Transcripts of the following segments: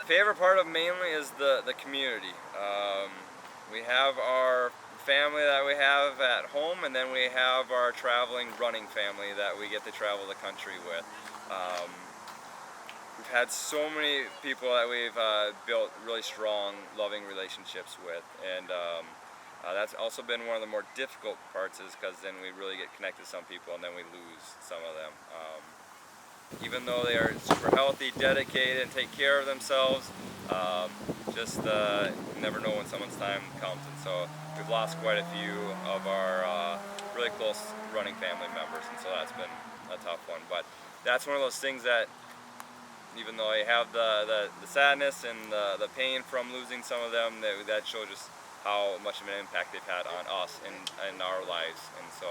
Favorite part of mainly is the community. We have our family that we have at home, and then we have our traveling running family that we get to travel the country with. Um, we've had so many people that we've built really strong, loving relationships with, and that's also been one of the more difficult parts, is because then we really get connected to some people, and then we lose some of them. Even though they are super healthy, dedicated, and take care of themselves, um, just never know when someone's time comes. And so we've lost quite a few of our really close running family members, and so that's been a tough one. But that's one of those things that, even though I have the sadness and the pain from losing some of them, that shows just how much of an impact they've had on us and our lives. And so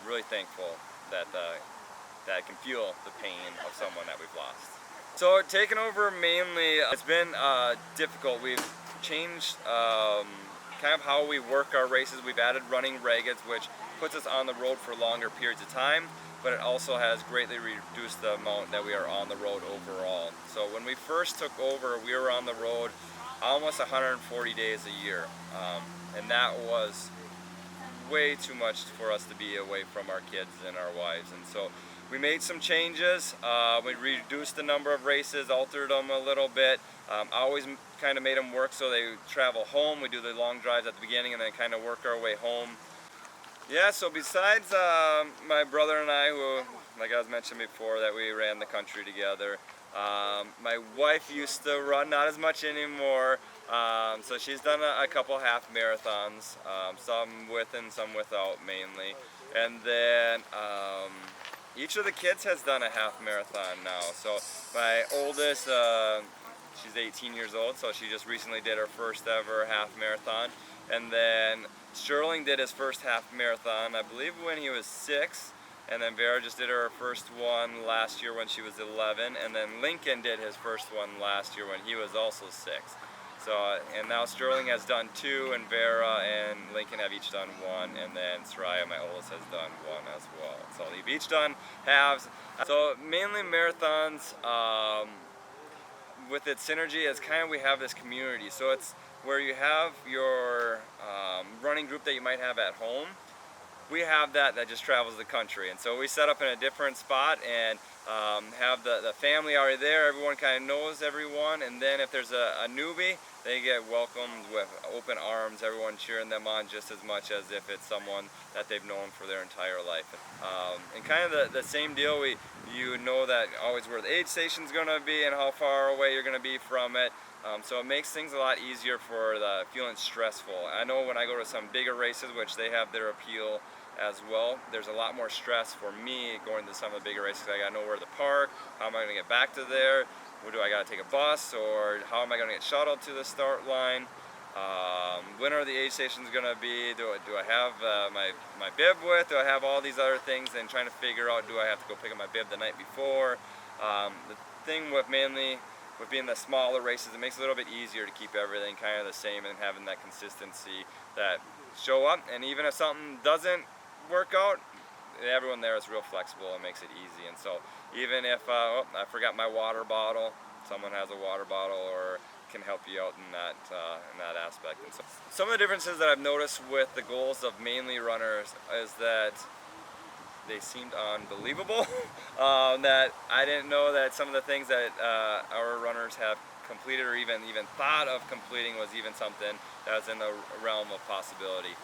really thankful that that I can feel the pain of someone that we've lost. So taking over mainly, it's been difficult. We've changed kind of how we work our races. We've added running raggeds, which puts us on the road for longer periods of time, but it also has greatly reduced the amount that we are on the road overall. So when we first took over, we were on the road almost 140 days a year, and that was way too much for us to be away from our kids and our wives. And so we made some changes. We reduced the number of races, altered them a little bit. Always kind of made them work so they travel home. We do the long drives at the beginning and then kind of work our way home. Yeah, so besides my brother and I, who, like I was mentioned before, that we ran the country together, my wife used to run, not as much anymore, so she's done a couple half marathons, some with and some without mainly. And then each of the kids has done a half marathon now. So my oldest, she's 18 years old, so she just recently did her first ever half marathon. And then Sterling did his first half marathon, I believe, when he was 6. And then Vera just did her first one last year when she was 11. And then Lincoln did his first one last year when he was also 6. So, and now Sterling has done 2, and Vera and Lincoln have each done 1, and then Soraya, my oldest, has done 1 as well. So they've each done halves. So mainly marathons, with its synergy, is kind of, we have this community. So it's where you have your running group that you might have at home. We have that just travels the country, and so we set up in a different spot and have the family already there. Everyone kind of knows everyone, and then if there's a newbie, they get welcomed with open arms, everyone cheering them on just as much as if it's someone that they've known for their entire life. And kind of the same deal, you know that always where the aid station's going to be and how far away you're going to be from it. So it makes things a lot easier for the feeling stressful. I know when I go to some bigger races, which they have their appeal as well, there's a lot more stress for me going to some of the bigger races. I gotta know where to park, how am I gonna get back to there, do I gotta take a bus, or how am I gonna get shuttled to the start line, when are the aid stations gonna be, do I have my bib with, do I have all these other things, and trying to figure out, do I have to go pick up my bib the night before. The thing with being the smaller races, it makes it a little bit easier to keep everything kind of the same and having that consistency, that show up, and even if something doesn't work out, everyone there is real flexible and makes it easy. And so even if I forgot my water bottle, someone has a water bottle or can help you out in that aspect. And so some of the differences that I've noticed with the goals of mainly runners is that they seemed unbelievable. That I didn't know that some of the things that our runners have completed or even thought of completing was even something that was in the realm of possibility.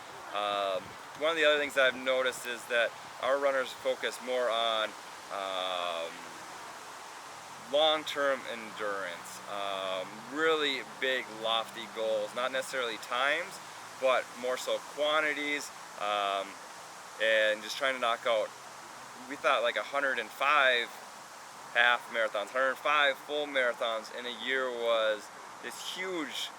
One of the other things that I've noticed is that our runners focus more on long-term endurance, really big, lofty goals, not necessarily times, but more so quantities, and just trying to knock out, we thought like 105 half marathons, 105 full marathons in a year was this huge,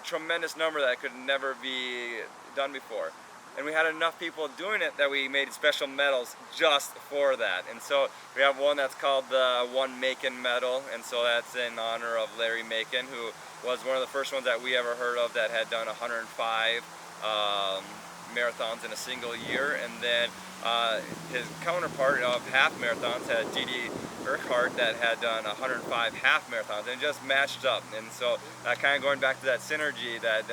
tremendous number that could never be done before. And we had enough people doing it that we made special medals just for that. And so we have one that's called the One Macon Medal, and so that's in honor of Larry Macon, who was one of the first ones that we ever heard of that had done 105 marathons in a single year, and then his counterpart of half marathons had Didi Urquhart that had done 105 half marathons, and just matched up. And so kind of going back to that synergy that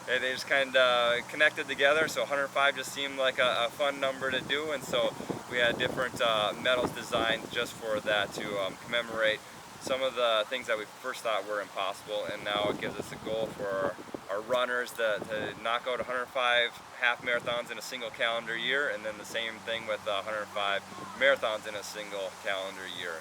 they just kind of connected together. So 105 just seemed like a fun number to do, and so we had different medals designed just for that to commemorate some of the things that we first thought were impossible, and now it gives us a goal for our runners to knock out 105 half marathons in a single calendar year, and then the same thing with 105 marathons in a single calendar year.